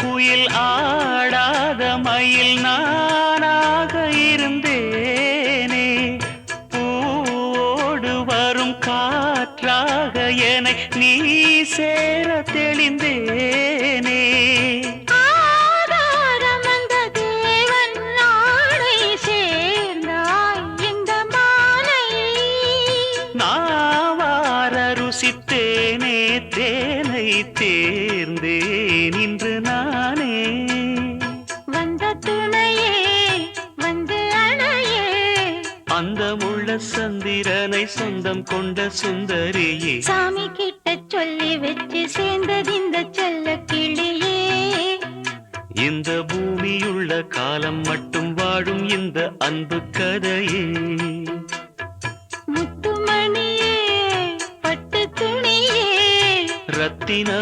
குயில் ஆடாத மயில் நானாக இருந்தேனே. பூவோடு வரும் காற்றாக என்னை நீ சேர தெளிந்தேனே. நாவார ருசித்தேனே தேனை தேர்ந்தேன் இன்று நானே. வந்த துணையே வந்து அணையே, அந்த முள்ள சந்திரனை சொந்தம் கொண்ட சுந்தரியே. சாமி கிட்ட சொல்லி வச்சு சேர்ந்தது இந்த செல்ல கிளியே. இந்த பூமியுள்ள காலம் மட்டும் வாழும் இந்த அன்பு கதையே. முத்துமணியே பட்டு துணியே ரத்தினம்